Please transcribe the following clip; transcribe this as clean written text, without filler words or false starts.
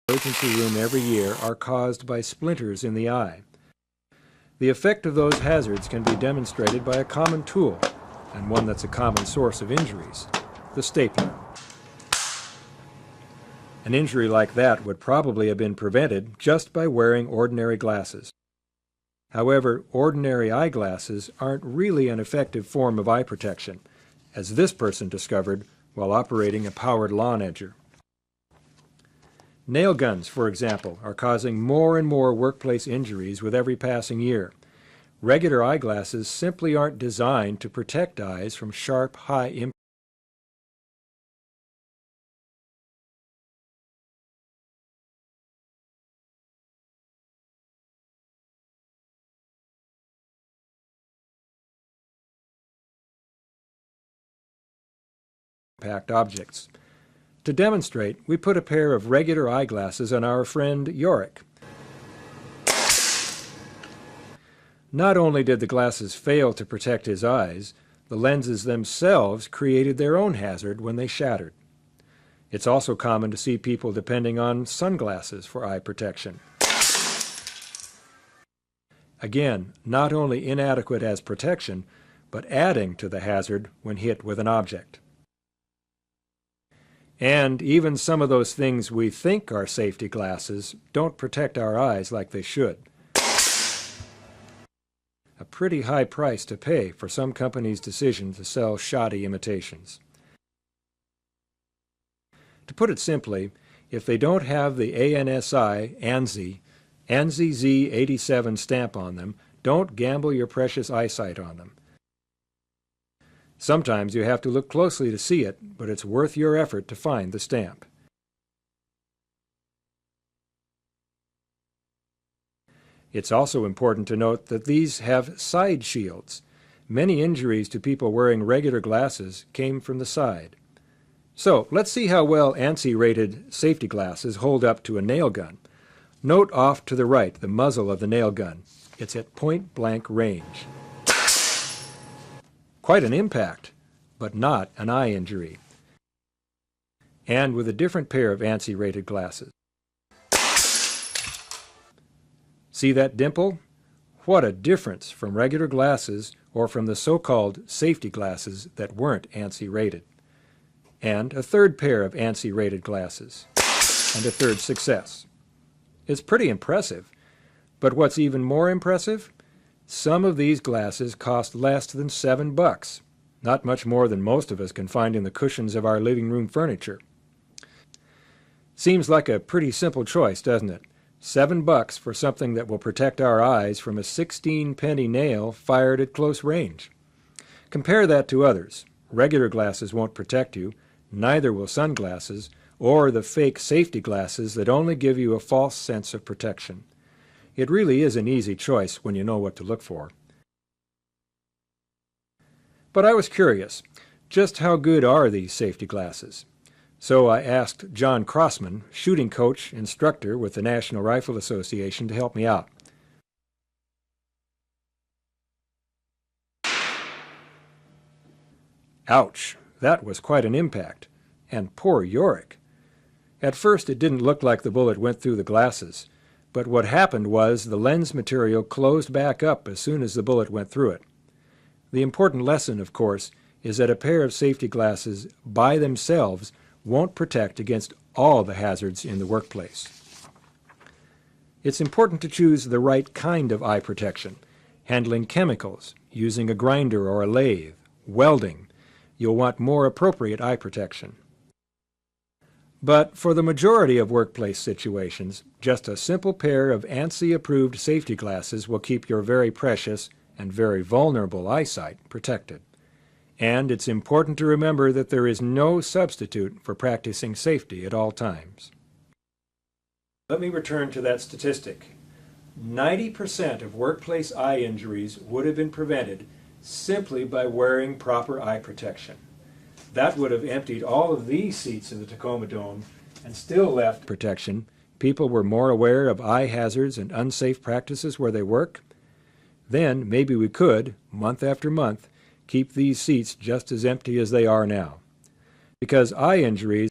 emergency room every year are caused by splinters in the eye. The effect of those hazards can be demonstrated by a common tool, and one that's a common source of injuries, the stapler. An injury like that would probably have been prevented just by wearing ordinary glasses. However, ordinary eyeglasses aren't really an effective form of eye protection, as this person discovered while operating a powered lawn edger. Nail guns, for example, are causing more and more workplace injuries with every passing year. Regular eyeglasses simply aren't designed to protect eyes from sharp, high impact objects. To demonstrate, we put a pair of regular eyeglasses on our friend Yorick. Not only did the glasses fail to protect his eyes, the lenses themselves created their own hazard when they shattered. It's also common to see people depending on sunglasses for eye protection. Again, not only inadequate as protection, but adding to the hazard when hit with an object. And even some of those things we think are safety glasses don't protect our eyes like they should. A pretty high price to pay for some companies' decision to sell shoddy imitations. To put it simply, if they don't have the ANSI, ANSI Z87 stamp on them, don't gamble your precious eyesight on them. Sometimes you have to look closely to see it, but it's worth your effort to find the stamp. It's also important to note that these have side shields. Many injuries to people wearing regular glasses came from the side. So let's see how well ANSI-rated safety glasses hold up to a nail gun. Note off to the right the muzzle of the nail gun. It's at point-blank range. Quite an impact, but not an eye injury. And with a different pair of ANSI-rated glasses. See that dimple? What a difference from regular glasses or from the so-called safety glasses that weren't ANSI-rated. And a third pair of ANSI-rated glasses. And a third success. It's pretty impressive. But what's even more impressive? Some of these glasses cost less than $7, not much more than most of us can find in the cushions of our living room furniture. Seems like a pretty simple choice, doesn't it? $7 for something that will protect our eyes from a 16-penny nail fired at close range. Compare that to others. Regular glasses won't protect you, neither will sunglasses, or the fake safety glasses that only give you a false sense of protection. It really is an easy choice when you know what to look for. But I was curious, just how good are these safety glasses? So I asked John Crossman, shooting coach, instructor with the National Rifle Association, to help me out. Ouch, that was quite an impact. And poor Yorick. At first it didn't look like the bullet went through the glasses. But what happened was the lens material closed back up as soon as the bullet went through it. The important lesson, of course, is that a pair of safety glasses by themselves won't protect against all the hazards in the workplace. It's important to choose the right kind of eye protection, handling chemicals, using a grinder or a lathe, welding. You'll want more appropriate eye protection. But for the majority of workplace situations, just a simple pair of ANSI-approved safety glasses will keep your very precious and very vulnerable eyesight protected. And it's important to remember that there is no substitute for practicing safety at all times. Let me return to that statistic. 90% of workplace eye injuries would have been prevented simply by wearing proper eye protection. That would have emptied all of these seats in the Tacoma Dome and still left protection. People were more aware of eye hazards and unsafe practices where they work. Then maybe we could, month after month, keep these seats just as empty as they are now. Because eye injuries